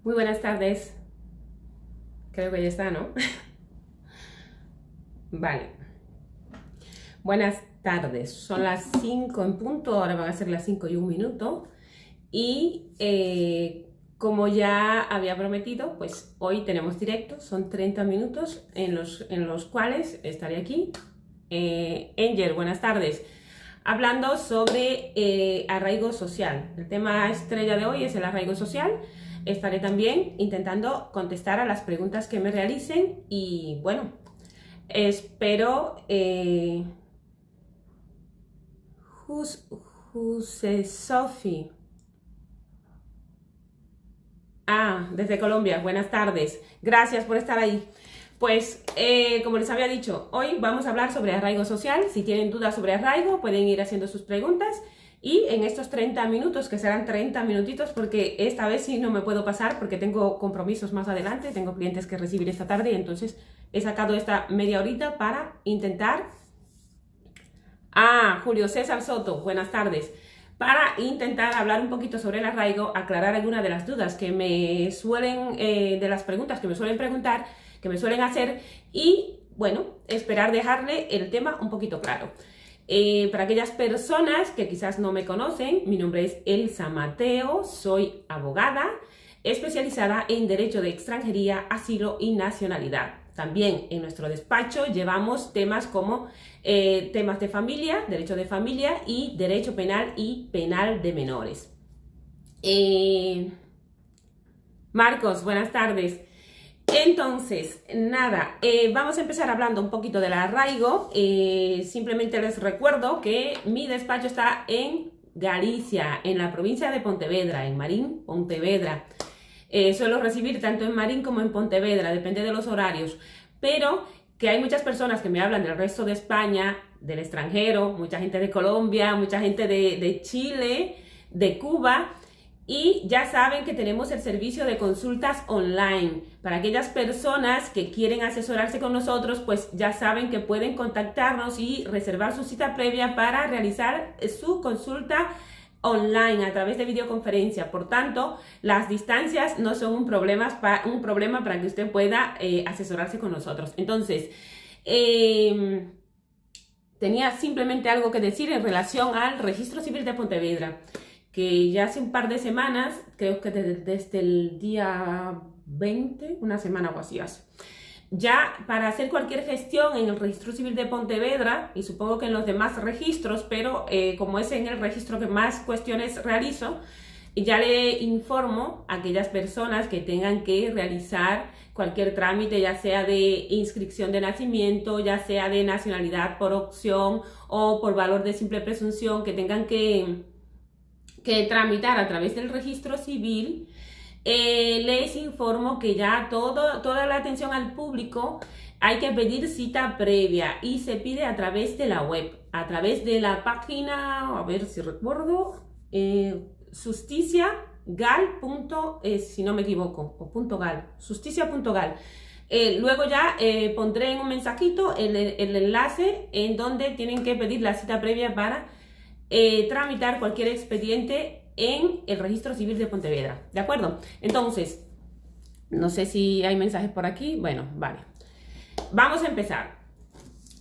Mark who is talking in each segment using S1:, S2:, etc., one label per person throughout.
S1: Muy buenas tardes. Creo que ya está, ¿no? Vale. Buenas tardes. Son las 5 en punto, ahora van a ser las 5 y un minuto. Y como ya había prometido, pues hoy tenemos directo. Son 30 minutos en los cuales estaré aquí. Angel, buenas tardes. Hablando sobre arraigo social. El tema estrella de hoy es el arraigo social. Estaré también intentando contestar a las preguntas que me realicen y bueno, espero Sophie. Desde Colombia, buenas tardes. Gracias por estar ahí. Pues, como les había dicho, hoy vamos a hablar sobre arraigo social. Si tienen dudas sobre arraigo, pueden ir haciendo sus preguntas. Y en estos 30 minutos, que serán 30 minutitos, porque esta vez sí no me puedo pasar, porque tengo compromisos más adelante, tengo clientes que recibir esta tarde, y entonces he sacado esta media horita para intentar... Julio César Soto, buenas tardes. Para intentar hablar un poquito sobre el arraigo, aclarar algunas de las dudas que me suelen, de las preguntas que me suelen preguntar, que me suelen hacer, y bueno, esperar dejarle el tema un poquito claro. Para aquellas personas que quizás no me conocen, mi nombre es Elsa Mateo, soy abogada especializada en Derecho de Extranjería, Asilo y Nacionalidad. También en nuestro despacho llevamos temas como temas de familia, derecho de familia y derecho penal y penal de menores. Marcos, buenas tardes. Entonces, nada, vamos a empezar hablando un poquito del arraigo. Simplemente les recuerdo que mi despacho está en Galicia, en la provincia de Pontevedra, en Marín, Pontevedra. Suelo recibir tanto en Marín como en Pontevedra, depende de los horarios, pero que hay muchas personas que me hablan del resto de España, del extranjero, mucha gente de Colombia, mucha gente de Chile, de Cuba, y ya saben que tenemos el servicio de consultas online. Para aquellas personas que quieren asesorarse con nosotros, pues ya saben que pueden contactarnos y reservar su cita previa para realizar su consulta online a través de videoconferencia. Por tanto, las distancias no son un problema para que usted pueda asesorarse con nosotros. Entonces, tenía simplemente algo que decir en relación al Registro Civil de Pontevedra, que ya hace un par de semanas, creo que desde el día 20, una semana o así hace. Ya para hacer cualquier gestión en el Registro Civil de Pontevedra, y supongo que en los demás registros, pero como es en el registro que más cuestiones realizo, ya le informo a aquellas personas que tengan que realizar cualquier trámite, ya sea de inscripción de nacimiento, ya sea de nacionalidad por opción o por valor de simple presunción, que tengan que tramitar a través del registro civil. Les informo que ya toda la atención al público hay que pedir cita previa y se pide a través de la web, a través de la página, a ver si recuerdo, justiciagal. Si no me equivoco, o .gal, justicia.gal. Luego ya pondré en un mensajito el enlace en donde tienen que pedir la cita previa para tramitar cualquier expediente en el Registro Civil de Pontevedra, ¿de acuerdo? Entonces, no sé si hay mensajes por aquí. Bueno, vale. Vamos a empezar.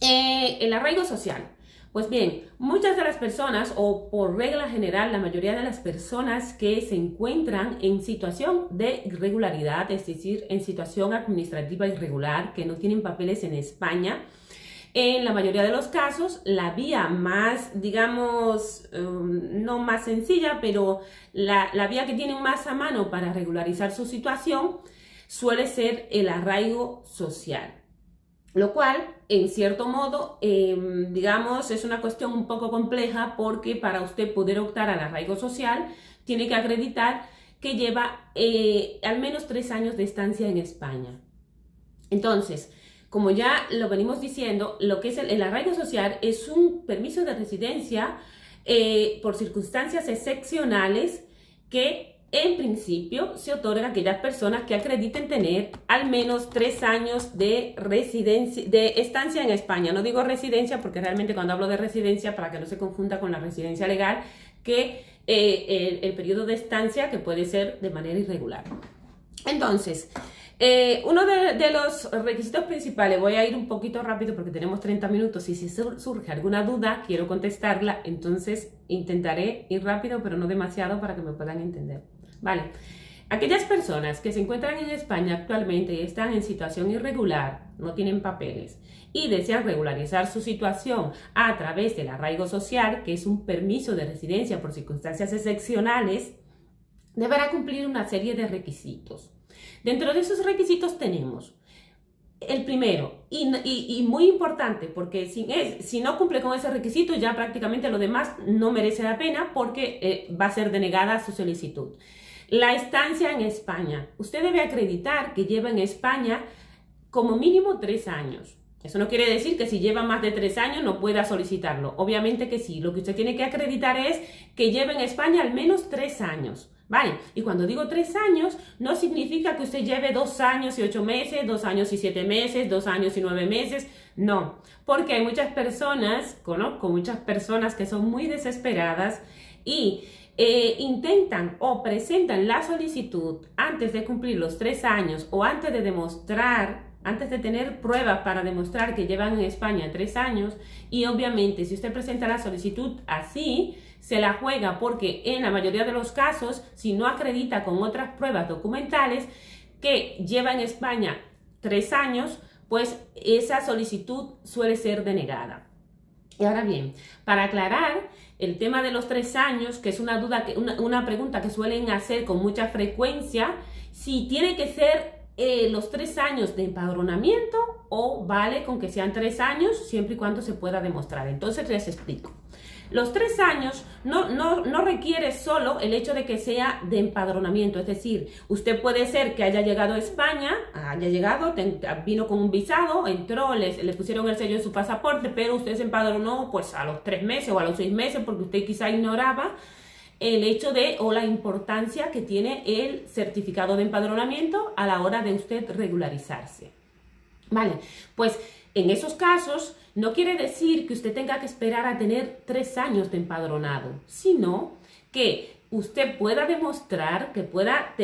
S1: El arraigo social. Pues bien, muchas de las personas, o por regla general, la mayoría de las personas que se encuentran en situación de irregularidad, es decir, en situación administrativa irregular, que no tienen papeles en España, en la mayoría de los casos, la vía más, digamos, no más sencilla, pero la vía que tienen más a mano para regularizar su situación suele ser el arraigo social. Lo cual, en cierto modo, digamos, es una cuestión un poco compleja, porque para usted poder optar al arraigo social, tiene que acreditar que lleva al menos 3 años de estancia en España. Entonces, como ya lo venimos diciendo, lo que es el arraigo social es un permiso de residencia por circunstancias excepcionales que en principio se otorga a aquellas personas que acrediten tener al menos 3 años de residencia, de estancia en España. No digo residencia porque realmente cuando hablo de residencia, para que no se confunda con la residencia legal, que el periodo de estancia, que puede ser de manera irregular. Entonces, uno de los requisitos principales, voy a ir un poquito rápido porque tenemos 30 minutos y si surge alguna duda, quiero contestarla, entonces intentaré ir rápido, pero no demasiado para que me puedan entender. Vale, aquellas personas que se encuentran en España actualmente y están en situación irregular, no tienen papeles y desean regularizar su situación a través del arraigo social, que es un permiso de residencia por circunstancias excepcionales, deberá cumplir una serie de requisitos. Dentro de esos requisitos tenemos el primero, y muy importante, porque si no cumple con ese requisito, ya prácticamente lo demás no merece la pena porque va a ser denegada su solicitud. La estancia en España. Usted debe acreditar que lleva en España como mínimo 3 años. Eso no quiere decir que si lleva más de 3 años no pueda solicitarlo. Obviamente que sí. Lo que usted tiene que acreditar es que lleva en España al menos 3 años. ¿Vale? Y cuando digo 3 años, no significa que usted lleve 2 años y 8 meses, 2 años y 7 meses, 2 años y 9 meses. No, porque hay muchas personas, conozco muchas personas que son muy desesperadas y intentan o presentan la solicitud antes de cumplir los 3 años o antes de tener pruebas para demostrar que llevan en España 3 años, y obviamente si usted presenta la solicitud así, se la juega porque en la mayoría de los casos, si no acredita con otras pruebas documentales que lleva en España 3 años, pues esa solicitud suele ser denegada. Y ahora bien, para aclarar el tema de los 3 años, que es una pregunta que suelen hacer con mucha frecuencia, si tiene que ser los 3 años de empadronamiento o vale con que sean 3 años siempre y cuando se pueda demostrar. Entonces les explico. Los 3 años no requiere solo el hecho de que sea de empadronamiento, es decir, usted puede ser que haya llegado a España, vino con un visado, entró, le pusieron el sello en su pasaporte, pero usted se empadronó pues a los 3 meses o a los 6 meses porque usted quizá ignoraba el hecho o la importancia que tiene el certificado de empadronamiento a la hora de usted regularizarse. Vale, pues en esos casos no quiere decir que usted tenga que esperar a tener 3 años de empadronado, sino que usted pueda demostrar, que pueda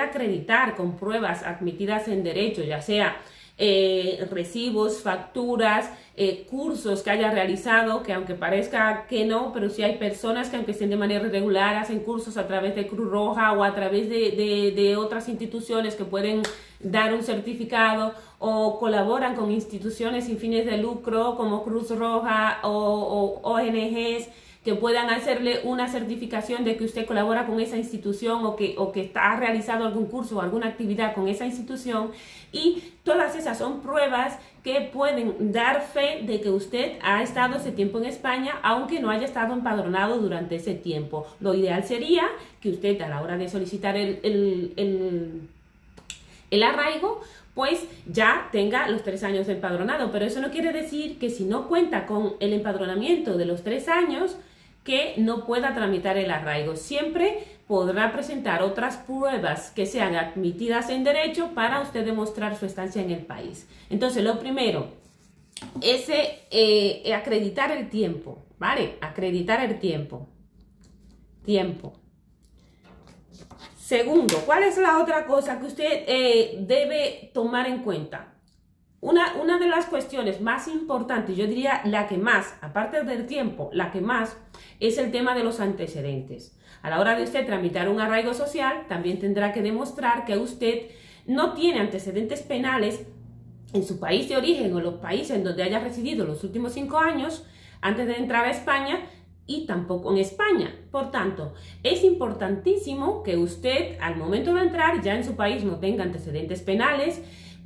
S1: acreditar con pruebas admitidas en derecho, ya sea recibos, facturas, cursos que haya realizado, que aunque parezca que no, pero sí hay personas que aunque estén de manera irregular hacen cursos a través de Cruz Roja o a través de otras instituciones que pueden dar un certificado o colaboran con instituciones sin fines de lucro como Cruz Roja o ONGs que puedan hacerle una certificación de que usted colabora con esa institución o que ha realizado algún curso o alguna actividad con esa institución, y todas esas son pruebas que pueden dar fe de que usted ha estado ese tiempo en España aunque no haya estado empadronado durante ese tiempo. Lo ideal sería que usted a la hora de solicitar el arraigo pues ya tenga los 3 años de empadronado, pero eso no quiere decir que si no cuenta con el empadronamiento de los 3 años que no pueda tramitar el arraigo. Siempre podrá presentar otras pruebas que sean admitidas en derecho para usted demostrar su estancia en el país. Entonces, lo primero es acreditar el tiempo, ¿vale? Acreditar el tiempo. Segundo, ¿cuál es la otra cosa que usted debe tomar en cuenta? Una de las cuestiones más importantes, yo diría la que más, aparte del tiempo, la que más, es el tema de los antecedentes. A la hora de usted tramitar un arraigo social, también tendrá que demostrar que usted no tiene antecedentes penales en su país de origen o los países en donde haya residido los últimos 5 años antes de entrar a España, y tampoco en España. Por tanto, es importantísimo que usted al momento de entrar ya en su país no tenga antecedentes penales,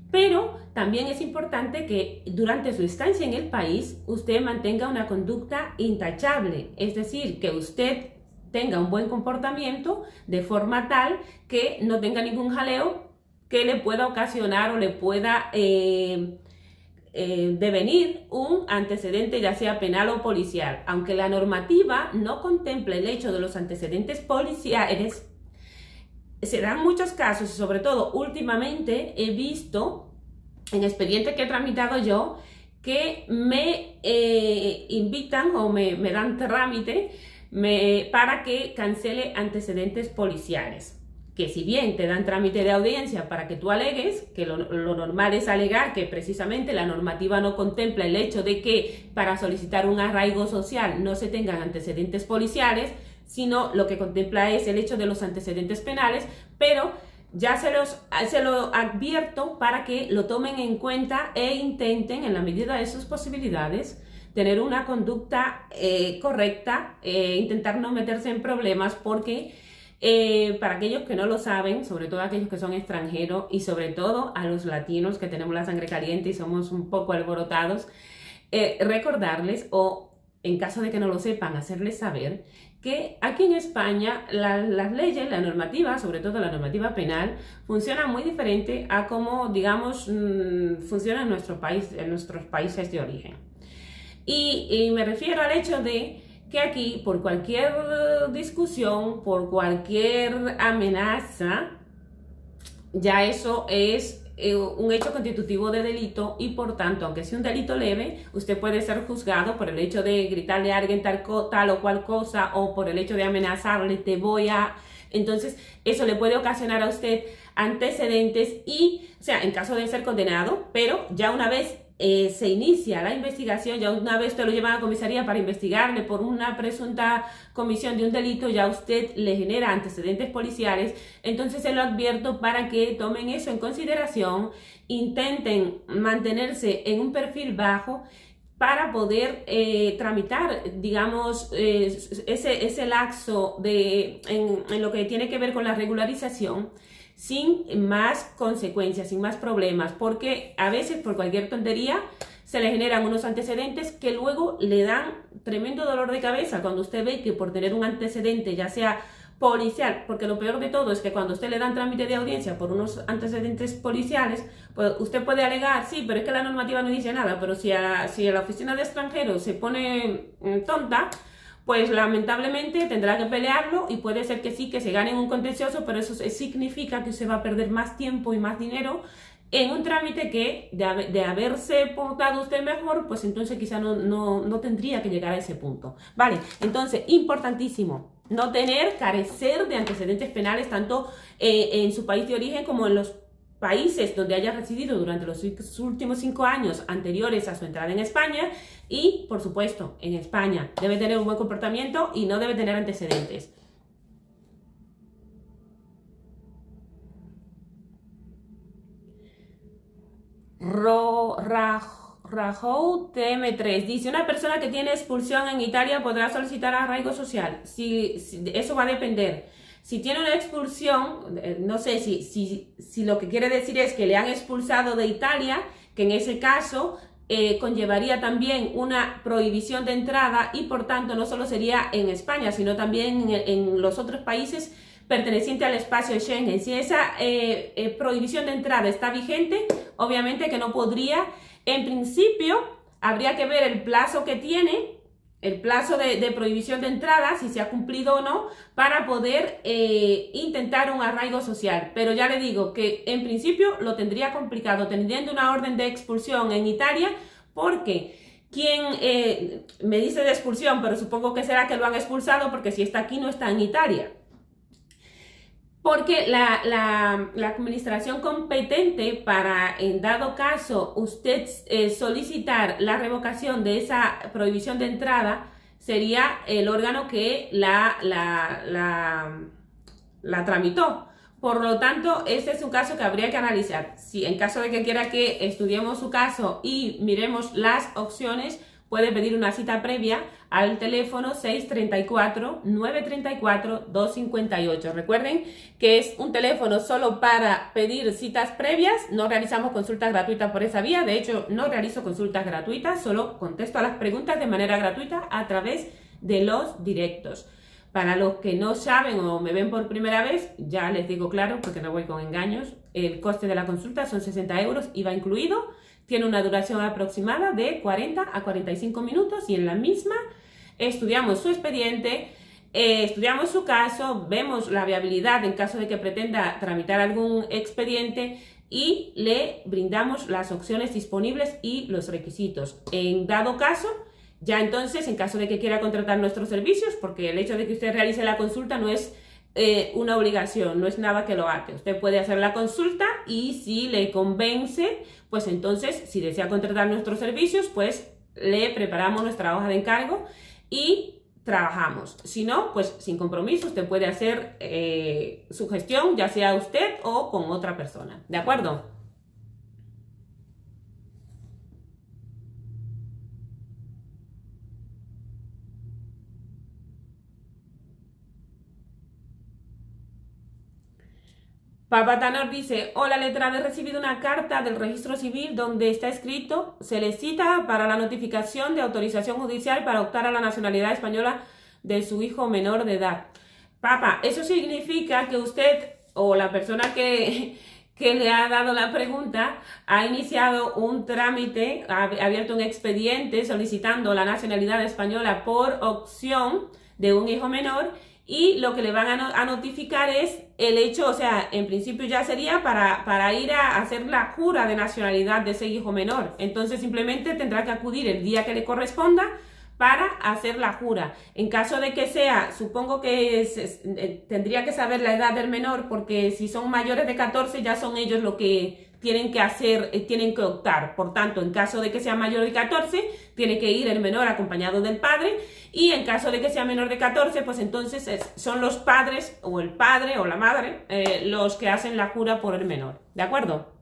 S1: pero también es importante que durante su estancia en el país usted mantenga una conducta intachable, es decir, que usted tenga un buen comportamiento de forma tal que no tenga ningún jaleo que le pueda ocasionar o le pueda devenir un antecedente ya sea penal o policial. Aunque la normativa no contempla el hecho de los antecedentes policiales, se dan muchos casos y sobre todo últimamente he visto en expedientes que he tramitado yo que me invitan o me dan trámite para que cancele antecedentes policiales. que si bien te dan trámite de audiencia para que tú alegues, que lo normal es alegar que precisamente la normativa no contempla el hecho de que para solicitar un arraigo social no se tengan antecedentes policiales, sino lo que contempla es el hecho de los antecedentes penales, pero ya se lo advierto para que lo tomen en cuenta e intenten, en la medida de sus posibilidades, tener una conducta correcta, intentar no meterse en problemas, porque para aquellos que no lo saben, sobre todo aquellos que son extranjeros y sobre todo a los latinos que tenemos la sangre caliente y somos un poco alborotados, recordarles, o en caso de que no lo sepan, hacerles saber que aquí en España las leyes, la normativa, sobre todo la normativa penal, funciona muy diferente a cómo, digamos, funciona en nuestros países de origen. Y me refiero al hecho de que aquí, por cualquier discusión, por cualquier amenaza, ya eso es un hecho constitutivo de delito, y por tanto, aunque sea un delito leve, usted puede ser juzgado por el hecho de gritarle a alguien tal o cual cosa, o por el hecho de amenazarle, te voy a... Entonces, eso le puede ocasionar a usted antecedentes y, o sea, en caso de ser condenado, pero ya una vez se inicia la investigación, ya una vez te lo llevan a comisaría para investigarle por una presunta comisión de un delito, ya usted le genera antecedentes policiales. Entonces se lo advierto para que tomen eso en consideración, intenten mantenerse en un perfil bajo para poder tramitar, digamos, ese lapso en lo que tiene que ver con la regularización, sin más consecuencias, sin más problemas, porque a veces por cualquier tontería se le generan unos antecedentes que luego le dan tremendo dolor de cabeza cuando usted ve que por tener un antecedente, ya sea policial, porque lo peor de todo es que cuando usted le dan trámite de audiencia por unos antecedentes policiales, pues usted puede alegar, sí, pero es que la normativa no dice nada, pero si a la oficina de extranjeros se pone tonta, pues lamentablemente tendrá que pelearlo, y puede ser que sí, que se gane en un contencioso, pero eso significa que usted va a perder más tiempo y más dinero en un trámite que de haberse portado usted mejor, pues entonces quizá no tendría que llegar a ese punto. Vale, entonces, importantísimo, no carecer de antecedentes penales tanto en su país de origen como en los países donde haya residido durante los últimos 5 años anteriores a su entrada en España. Y, por supuesto, en España debe tener un buen comportamiento y no debe tener antecedentes. Rajou TM3 dice: una persona que tiene expulsión en Italia podrá solicitar arraigo social. Eso va a depender. Si tiene una expulsión, no sé si lo que quiere decir es que le han expulsado de Italia, que en ese caso conllevaría también una prohibición de entrada, y por tanto no solo sería en España, sino también en los otros países pertenecientes al espacio Schengen. Si esa prohibición de entrada está vigente, obviamente que no podría. En principio, habría que ver el plazo que tiene, el plazo de prohibición de entrada, si se ha cumplido o no, para poder intentar un arraigo social. Pero ya le digo que en principio lo tendría complicado teniendo una orden de expulsión en Italia, porque quien me dice de expulsión, pero supongo que será que lo han expulsado, porque si está aquí no está en Italia. Porque la administración competente para, en dado caso, usted solicitar la revocación de esa prohibición de entrada, sería el órgano que la tramitó. Por lo tanto, este es un caso que habría que analizar. Si en caso de que quiera que estudiemos su caso y miremos las opciones, puede pedir una cita previa al teléfono 634-934-258. Recuerden que es un teléfono solo para pedir citas previas. No realizamos consultas gratuitas por esa vía. De hecho, no realizo consultas gratuitas, solo contesto a las preguntas de manera gratuita a través de los directos. Para los que no saben o me ven por primera vez, ya les digo claro, porque no voy con engaños, el coste de la consulta son 60 euros, IVA incluido. Tiene una duración aproximada de 40 a 45 minutos y en la misma estudiamos su expediente, estudiamos su caso, vemos la viabilidad en caso de que pretenda tramitar algún expediente y le brindamos las opciones disponibles y los requisitos. En dado caso, ya entonces, en caso de que quiera contratar nuestros servicios, porque el hecho de que usted realice la consulta no es una obligación, no es nada que lo ate. Usted puede hacer la consulta y si le convence, pues entonces, si desea contratar nuestros servicios, pues le preparamos nuestra hoja de encargo y trabajamos. Si no, pues sin compromiso, usted puede hacer su gestión, ya sea usted o con otra persona. ¿De acuerdo? Papa Tanor dice, hola letrada, he recibido una carta del registro civil donde está escrito, se le cita para la notificación de autorización judicial para optar a la nacionalidad española de su hijo menor de edad. Papa, eso significa que usted o la persona que le ha dado la pregunta ha iniciado un trámite, ha abierto un expediente solicitando la nacionalidad española por opción de un hijo menor, y lo que le van a notificar es el hecho, o sea, en principio ya sería para ir a hacer la jura de nacionalidad de ese hijo menor. Entonces simplemente tendrá que acudir el día que le corresponda para hacer la jura. En caso de que sea, supongo que tendría que saber la edad del menor, porque si son mayores de 14 ya son ellos lo que tienen que hacer, tienen que optar. Por tanto, en caso de que sea mayor de 14, tiene que ir el menor acompañado del padre, y en caso de que sea menor de 14, pues entonces son los padres o el padre o la madre los que hacen la jura por el menor. ¿De acuerdo?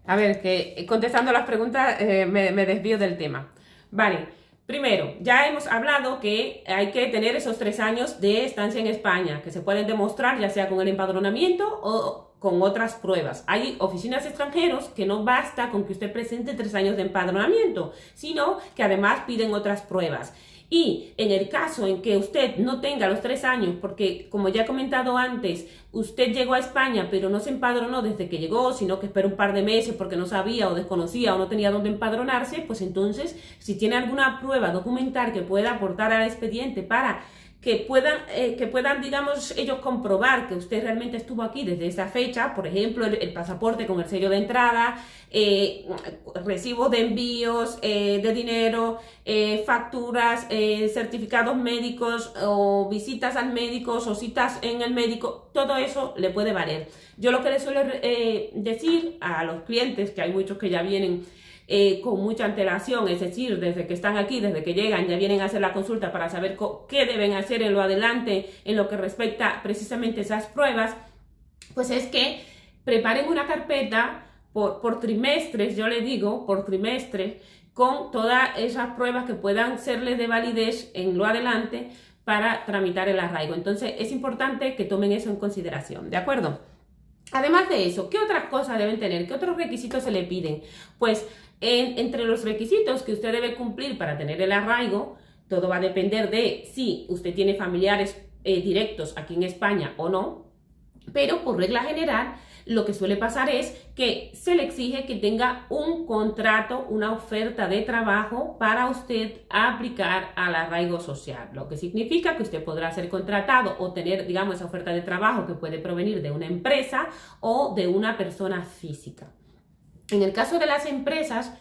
S1: A ver, que contestando las preguntas me desvío del tema. Vale. Primero, ya hemos hablado que hay que tener esos 3 años de estancia en España, que se pueden demostrar ya sea con el empadronamiento o con otras pruebas. Hay oficinas extranjeros que no basta con que usted presente 3 años de empadronamiento, sino que además piden otras pruebas. Y en el caso en que usted no tenga los 3 años, porque como ya he comentado antes, usted llegó a España pero no se empadronó desde que llegó, sino que esperó un par de meses porque no sabía o desconocía o no tenía dónde empadronarse, pues entonces si tiene alguna prueba documental que pueda aportar al expediente para que puedan, digamos, ellos comprobar que usted realmente estuvo aquí desde esa fecha, por ejemplo, el pasaporte con el sello de entrada, recibos de envíos de dinero, facturas, certificados médicos o visitas al médico o citas en el médico, todo eso le puede valer. Yo lo que les suelo decir a los clientes, que hay muchos que ya vienen con mucha antelación, es decir, desde que están aquí, desde que llegan, ya vienen a hacer la consulta para saber qué deben hacer en lo adelante, en lo que respecta precisamente a esas pruebas, pues es que preparen una carpeta por trimestres, yo le digo, por trimestre, con todas esas pruebas que puedan serles de validez en lo adelante para tramitar el arraigo. Entonces es importante que tomen eso en consideración, ¿de acuerdo? Además de eso, ¿qué otras cosas deben tener? ¿Qué otros requisitos se le piden? Pues entre los requisitos que usted debe cumplir para tener el arraigo, todo va a depender de si usted tiene familiares directos aquí en España o no, pero por regla general lo que suele pasar es que se le exige que tenga un contrato, una oferta de trabajo para usted aplicar al arraigo social, lo que significa que usted podrá ser contratado o tener, digamos, esa oferta de trabajo que puede provenir de una empresa o de una persona física. En el caso de las empresas,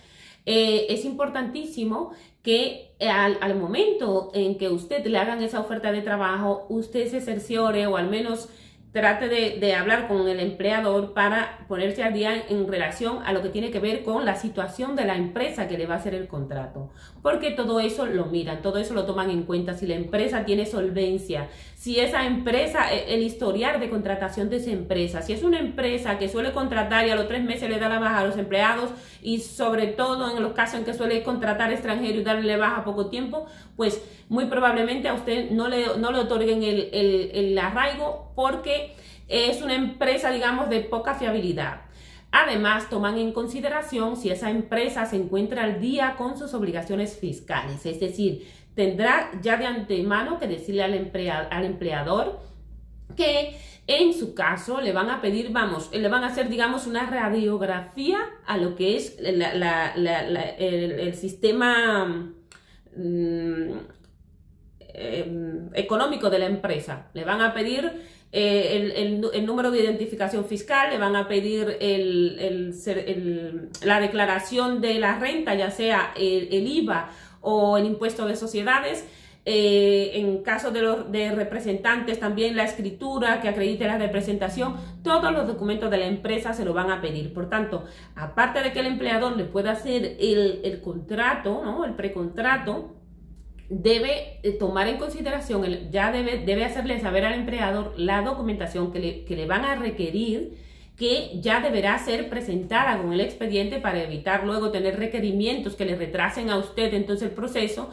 S1: es importantísimo que al momento en que usted le hagan esa oferta de trabajo, usted se cerciore o al menos trate de hablar con el empleador para ponerse al día en relación a lo que tiene que ver con la situación de la empresa que le va a hacer el contrato. Porque todo eso lo miran, todo eso lo toman en cuenta, si la empresa tiene solvencia, si esa empresa, el historial de contratación de esa empresa, si es una empresa que suele contratar y a los 3 meses le da la baja a los empleados y sobre todo en los casos en que suele contratar extranjero y darle baja poco tiempo, pues muy probablemente a usted no le otorguen el arraigo porque es una empresa, digamos, de poca fiabilidad. Además, toman en consideración si esa empresa se encuentra al día con sus obligaciones fiscales, es decir, tendrá ya de antemano que decirle al empleador que en su caso le van a pedir, le van a hacer, digamos, una radiografía a lo que es el sistema económico de la empresa. Le van a pedir el número de identificación fiscal, le van a pedir la declaración de la renta, ya sea el IVA o el impuesto de sociedades, en caso de representantes también la escritura que acredite la representación, todos los documentos de la empresa se lo van a pedir. Por tanto, aparte de que el empleador le pueda hacer el contrato, ¿no? El precontrato, debe tomar en consideración, debe hacerle saber al empleador la documentación que le van a requerir, que ya deberá ser presentada con el expediente para evitar luego tener requerimientos que le retrasen a usted entonces el proceso,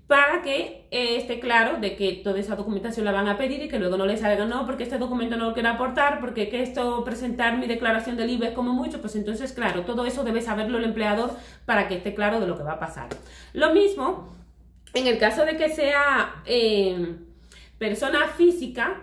S1: para que esté claro de que toda esa documentación la van a pedir y que luego no le salga, no, porque este documento no lo quiero aportar, porque que esto, presentar mi declaración del IVA es como mucho. Pues entonces, claro, todo eso debe saberlo el empleador para que esté claro de lo que va a pasar. Lo mismo, en el caso de que sea persona física,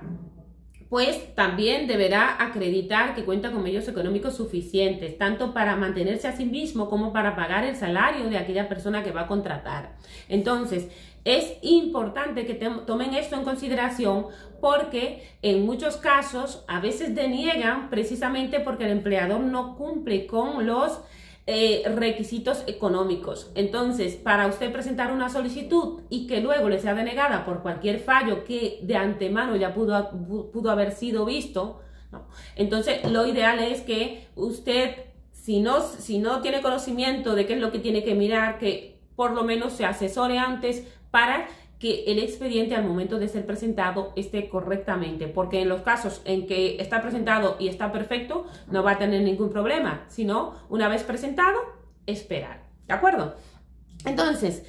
S1: pues también deberá acreditar que cuenta con medios económicos suficientes, tanto para mantenerse a sí mismo como para pagar el salario de aquella persona que va a contratar. Entonces, es importante que tomen esto en consideración, porque en muchos casos a veces deniegan precisamente porque el empleador no cumple con los requisitos económicos. Entonces, para usted presentar una solicitud y que luego le sea denegada por cualquier fallo que de antemano ya pudo haber sido visto, ¿no? Entonces lo ideal es que usted, si no tiene conocimiento de qué es lo que tiene que mirar, que por lo menos se asesore antes para que el expediente al momento de ser presentado esté correctamente, porque en los casos en que está presentado y está perfecto, no va a tener ningún problema, sino una vez presentado, esperar, ¿de acuerdo? Entonces,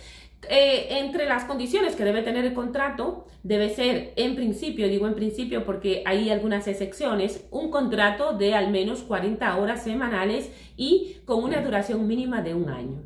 S1: entre las condiciones que debe tener el contrato, debe ser, en principio, digo en principio porque hay algunas excepciones, un contrato de al menos 40 horas semanales y con una duración mínima de 1 año.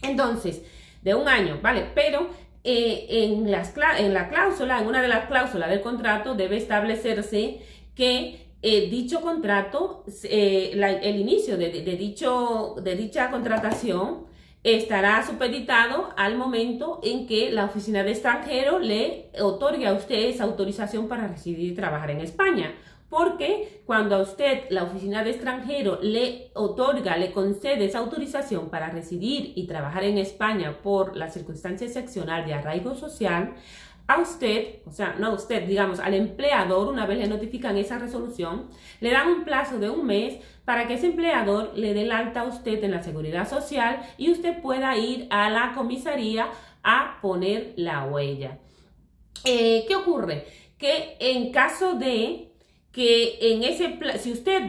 S1: Entonces, de 1 año, ¿vale? Pero en la cláusula, en una de las cláusulas del contrato, debe establecerse que dicho contrato, el inicio de dicha contratación estará supeditado al momento en que la Oficina de Extranjero le otorgue a usted esa autorización para residir y trabajar en España. Porque cuando a usted la Oficina de Extranjero le otorga, le concede esa autorización para residir y trabajar en España por la circunstancia excepcional de arraigo social, a usted, o sea, no a usted, digamos, al empleador, una vez le notifican esa resolución, le dan un plazo de 1 mes para que ese empleador le dé el alta a usted en la Seguridad Social y usted pueda ir a la comisaría a poner la huella. ¿Qué ocurre? Que en caso de que si usted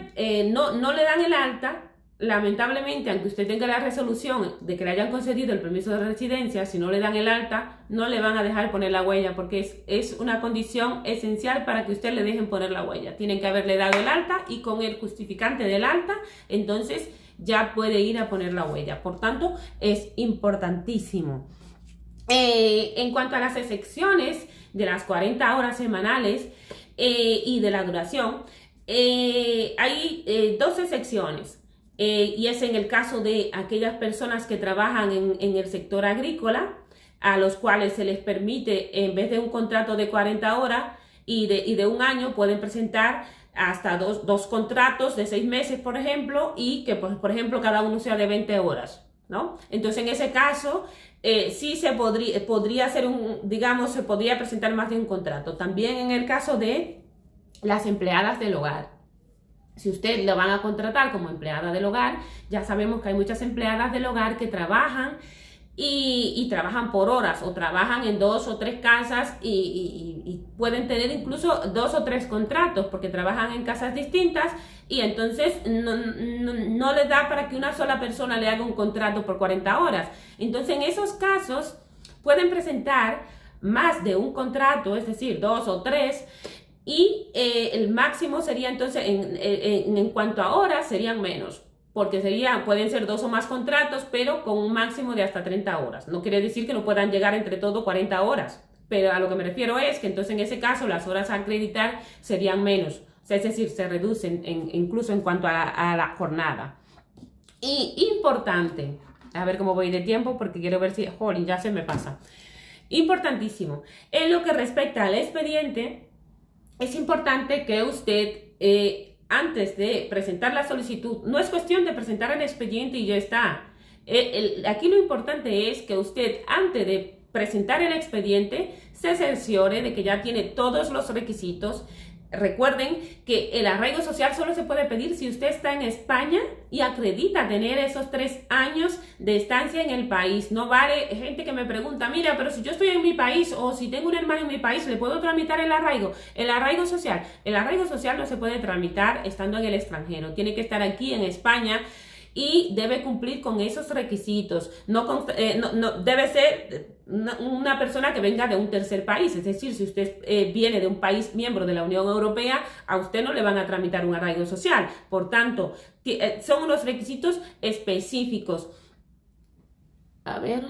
S1: no le dan el alta, lamentablemente, aunque usted tenga la resolución de que le hayan concedido el permiso de residencia, si no le dan el alta, no le van a dejar poner la huella, porque es una condición esencial para que usted le dejen poner la huella. Tienen que haberle dado el alta y con el justificante del alta, entonces ya puede ir a poner la huella. Por tanto, es importantísimo. En cuanto a las excepciones de las 40 horas semanales y de la duración, hay 2 excepciones. Y es en el caso de aquellas personas que trabajan en el sector agrícola, a los cuales se les permite, en vez de un contrato de 40 horas y de 1 año, pueden presentar hasta dos contratos de 6 meses, por ejemplo, y que, por ejemplo, cada uno sea de 20 horas, ¿no? Entonces, en ese caso, sí se podría hacer digamos, se podría presentar más de un contrato. También en el caso de las empleadas del hogar. Si usted lo van a contratar como empleada del hogar, ya sabemos que hay muchas empleadas del hogar que trabajan y trabajan por horas, o trabajan en 2 o 3 casas y pueden tener incluso 2 o 3 contratos porque trabajan en casas distintas, y entonces no les da para que una sola persona le haga un contrato por 40 horas. Entonces, en esos casos pueden presentar más de un contrato, es decir, 2 o 3, y el máximo sería entonces, en cuanto a horas, serían menos, porque pueden ser 2 o más contratos, pero con un máximo de hasta 30 horas. No quiere decir que no puedan llegar entre todo 40 horas, pero a lo que me refiero es que entonces en ese caso las horas a acreditar serían menos, o sea, es decir, se reducen incluso en cuanto a la jornada. Y importante, a ver cómo voy de tiempo, porque quiero ver si, jolín, ya se me pasa. Importantísimo, en lo que respecta al expediente, es importante que usted, antes de presentar la solicitud, no es cuestión de presentar el expediente y ya está. Aquí lo importante es que usted, antes de presentar el expediente, se cerciore de que ya tiene todos los requisitos. Recuerden que el arraigo social solo se puede pedir si usted está en España y acredita tener esos 3 años de estancia en el país. No vale gente que me pregunta, mira, pero si yo estoy en mi país o si tengo un hermano en mi país, ¿le puedo tramitar el arraigo? El arraigo social no se puede tramitar estando en el extranjero. Tiene que estar aquí en España y debe cumplir con esos requisitos. No debe ser una persona que venga de un tercer país, es decir, si usted viene de un país miembro de la Unión Europea, a usted no le van a tramitar un arraigo social. Por tanto, son unos requisitos específicos. A ver.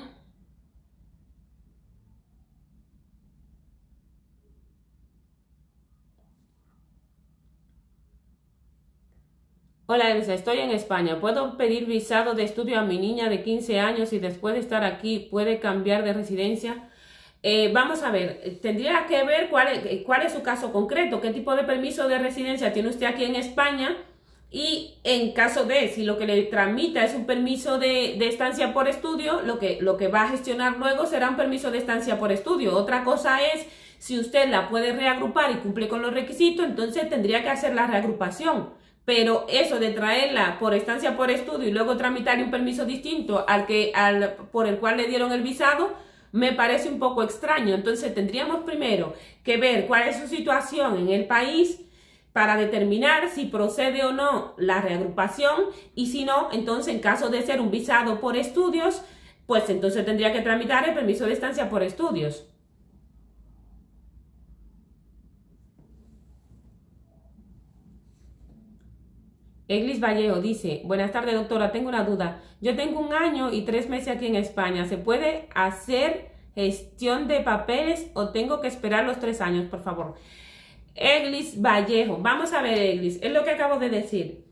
S1: Hola Elsa, estoy en España. ¿Puedo pedir visado de estudio a mi niña de 15 años y después de estar aquí puede cambiar de residencia? Vamos a ver, tendría que ver cuál es su caso concreto, qué tipo de permiso de residencia tiene usted aquí en España y en caso de, si lo que le tramita es un permiso de estancia por estudio, lo que va a gestionar luego será un permiso de estancia por estudio. Otra cosa es, si usted la puede reagrupar y cumple con los requisitos, entonces tendría que hacer la reagrupación. Pero eso de traerla por estancia por estudio y luego tramitar un permiso distinto por el cual le dieron el visado, me parece un poco extraño. Entonces tendríamos primero que ver cuál es su situación en el país para determinar si procede o no la reagrupación y si no, entonces en caso de ser un visado por estudios, pues entonces tendría que tramitar el permiso de estancia por estudios. Eglis Vallejo dice, buenas tardes doctora, tengo una duda. Yo tengo 1 año y 3 meses aquí en España. ¿Se puede hacer gestión de papeles o tengo que esperar los 3 años, por favor? Eglis Vallejo, vamos a ver Eglis, es lo que acabo de decir.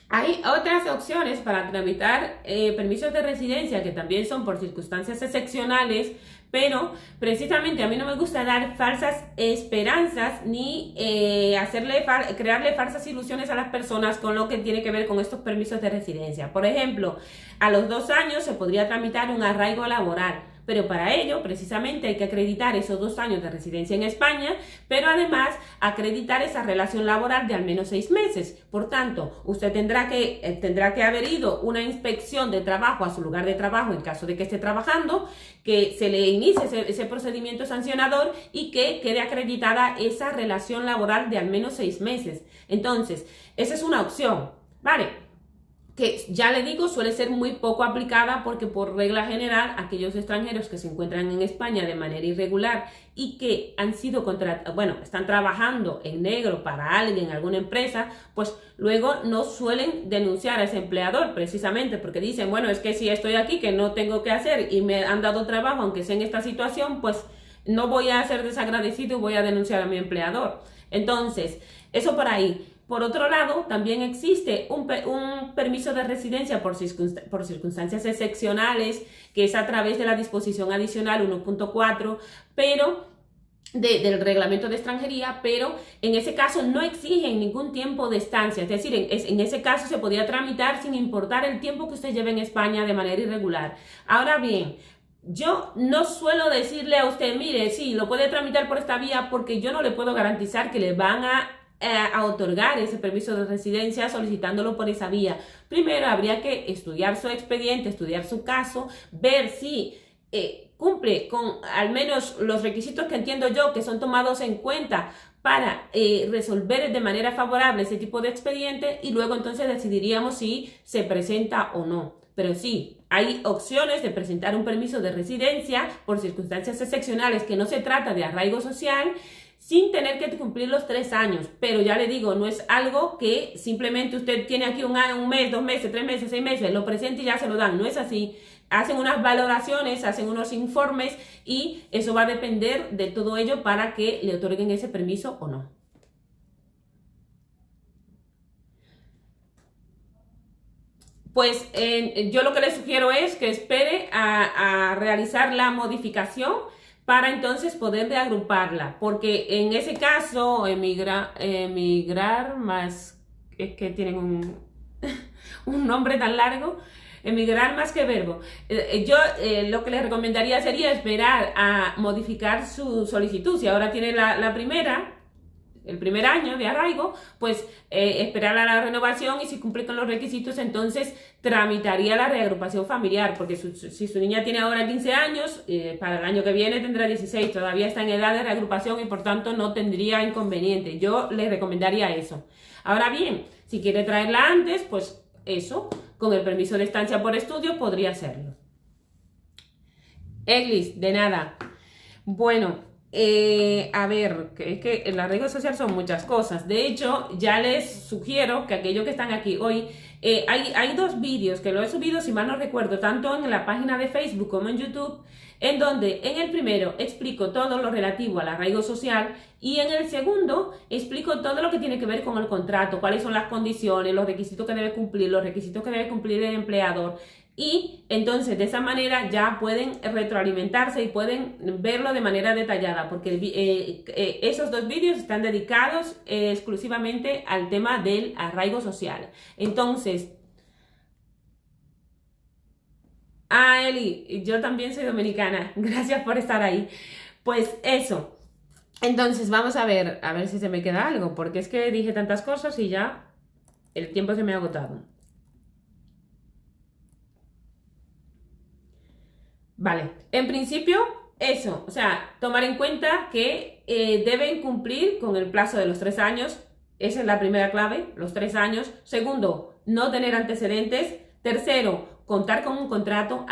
S1: Hay otras opciones para tramitar permisos de residencia que también son por circunstancias excepcionales, pero precisamente a mí no me gusta dar falsas esperanzas ni crearle falsas ilusiones a las personas con lo que tiene que ver con estos permisos de residencia. Por ejemplo, a los 2 años se podría tramitar un arraigo laboral, pero para ello precisamente hay que acreditar esos 2 años de residencia en España, pero además acreditar esa relación laboral de al menos 6 meses. Por tanto, usted tendrá que haber ido una inspección de trabajo a su lugar de trabajo en caso de que esté trabajando, que se le inicie ese procedimiento sancionador y que quede acreditada esa relación laboral de al menos 6 meses. Entonces, esa es una opción, ¿vale? Que ya le digo, suele ser muy poco aplicada porque por regla general aquellos extranjeros que se encuentran en España de manera irregular y que han sido están trabajando en negro para alguien, alguna empresa, pues luego no suelen denunciar a ese empleador precisamente porque dicen, bueno, es que si estoy aquí que no tengo que hacer y me han dado trabajo aunque sea en esta situación, pues no voy a ser desagradecido y voy a denunciar a mi empleador. Entonces, eso por ahí. Por otro lado, también existe un permiso de residencia por circunstancias excepcionales, que es a través de la disposición adicional 1.4, pero del reglamento de extranjería, pero en ese caso no exigen ningún tiempo de estancia, es decir, en ese caso se podía tramitar sin importar el tiempo que usted lleve en España de manera irregular. Ahora bien, yo no suelo decirle a usted, mire, sí, lo puede tramitar por esta vía porque yo no le puedo garantizar que le van a otorgar ese permiso de residencia solicitándolo por esa vía. Primero habría que estudiar su expediente, estudiar su caso, ver si cumple con al menos los requisitos que entiendo yo que son tomados en cuenta para resolver de manera favorable ese tipo de expediente y luego entonces decidiríamos si se presenta o no. Pero sí, hay opciones de presentar un permiso de residencia por circunstancias excepcionales que no se trata de arraigo social sin tener que cumplir los 3 años, pero ya le digo, no es algo que simplemente usted tiene aquí un mes, 2 meses, 3 meses, 6 meses, lo presenta y ya se lo dan, no es así. Hacen unas valoraciones, hacen unos informes y eso va a depender de todo ello para que le otorguen ese permiso o no. Pues yo lo que le sugiero es que espere a realizar la modificación para entonces poder reagruparla, porque en ese caso emigrar más, es que tienen un nombre tan largo, emigrar más que verbo. Yo lo que les recomendaría sería esperar a modificar su solicitud. Si ahora tiene la primera, el primer año de arraigo, pues esperar a la renovación y si cumple con los requisitos, entonces tramitaría la reagrupación familiar, porque si su niña tiene ahora 15 años, para el año que viene tendrá 16, todavía está en edad de reagrupación y por tanto no tendría inconveniente. Yo le recomendaría eso. Ahora bien, si quiere traerla antes, pues eso, con el permiso de estancia por estudio podría hacerlo. Eglis, de nada. Bueno, a ver, es que el arraigo social son muchas cosas. De hecho, ya les sugiero que aquellos que están aquí hoy, hay dos vídeos que lo he subido, si mal no recuerdo, tanto en la página de Facebook como en YouTube, en donde en el primero explico todo lo relativo al arraigo social y en el segundo explico todo lo que tiene que ver con el contrato, cuáles son las condiciones, los requisitos que debe cumplir, los requisitos que debe cumplir el empleador. Y entonces de esa manera ya pueden retroalimentarse y pueden verlo de manera detallada, porque esos dos vídeos están dedicados exclusivamente al tema del arraigo social. Entonces, Eli, yo también soy dominicana, gracias por estar ahí. Pues eso, entonces vamos a ver si se me queda algo, porque es que dije tantas cosas y ya el tiempo se me ha agotado. Vale, en principio eso, o sea, tomar en cuenta que deben cumplir con el plazo de los 3 años, esa es la primera clave, los 3 años. Segundo, no tener antecedentes. Tercero, contar con un contrato.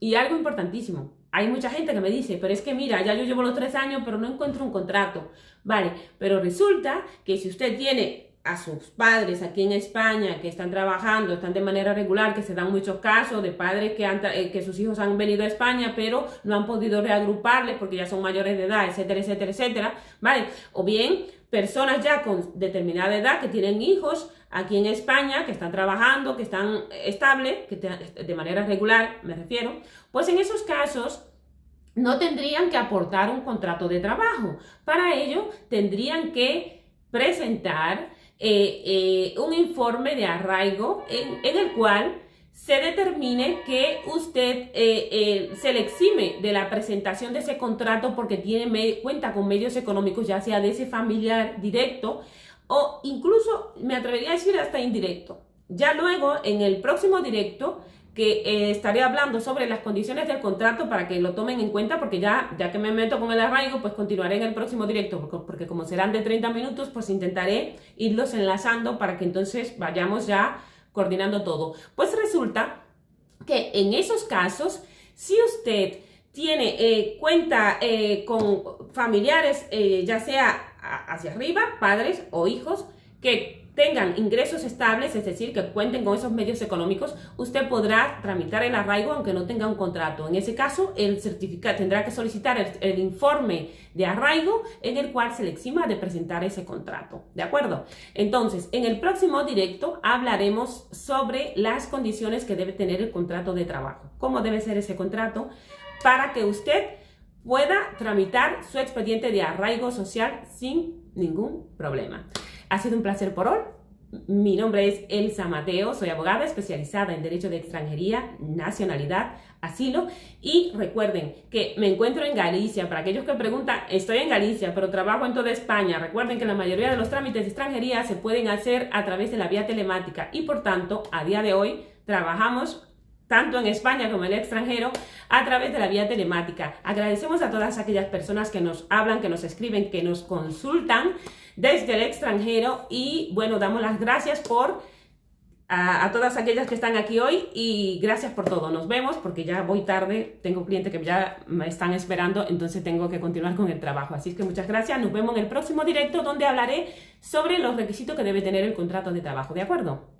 S1: Y algo importantísimo, hay mucha gente que me dice, pero es que mira, ya yo llevo los 3 años, pero no encuentro un contrato. Vale, pero resulta que si usted tiene a sus padres aquí en España que están trabajando, están de manera regular, que se dan muchos casos de padres que sus hijos han venido a España pero no han podido reagruparles porque ya son mayores de edad, etcétera, etcétera, etcétera, ¿vale? O bien personas ya con determinada edad que tienen hijos aquí en España, que están trabajando, que están estables, de manera regular me refiero, pues en esos casos no tendrían que aportar un contrato de trabajo. Para ello tendrían que presentar un informe de arraigo en el cual se determine que usted se le exime de la presentación de ese contrato porque cuenta con medios económicos, ya sea de ese familiar directo o incluso, me atrevería a decir, hasta indirecto. Ya luego, en el próximo directo, que estaré hablando sobre las condiciones del contrato para que lo tomen en cuenta, porque ya que me meto con el arraigo, pues continuaré en el próximo directo, porque como serán de 30 minutos, pues intentaré irlos enlazando para que entonces vayamos ya coordinando todo. Pues resulta que en esos casos, si usted tiene cuenta con familiares, ya sea hacia arriba, padres o hijos, que tengan ingresos estables, es decir, que cuenten con esos medios económicos, usted podrá tramitar el arraigo aunque no tenga un contrato. En ese caso, el certificado tendrá que solicitar el informe de arraigo en el cual se le exima de presentar ese contrato. ¿De acuerdo? Entonces, en el próximo directo hablaremos sobre las condiciones que debe tener el contrato de trabajo. ¿Cómo debe ser ese contrato? Para que usted pueda tramitar su expediente de arraigo social sin ningún problema. Ha sido un placer por hoy. Mi nombre es Elsa Mateo, soy abogada especializada en Derecho de Extranjería, Nacionalidad, Asilo y recuerden que me encuentro en Galicia. Para aquellos que preguntan, estoy en Galicia, pero trabajo en toda España. Recuerden que la mayoría de los trámites de extranjería se pueden hacer a través de la vía telemática y por tanto, a día de hoy, trabajamos tanto en España como en el extranjero, a través de la vía telemática. Agradecemos a todas aquellas personas que nos hablan, que nos escriben, que nos consultan desde el extranjero y bueno, damos las gracias a todas aquellas que están aquí hoy y gracias por todo. Nos vemos porque ya voy tarde, tengo clientes que ya me están esperando, entonces tengo que continuar con el trabajo. Así que muchas gracias, nos vemos en el próximo directo donde hablaré sobre los requisitos que debe tener el contrato de trabajo, ¿de acuerdo?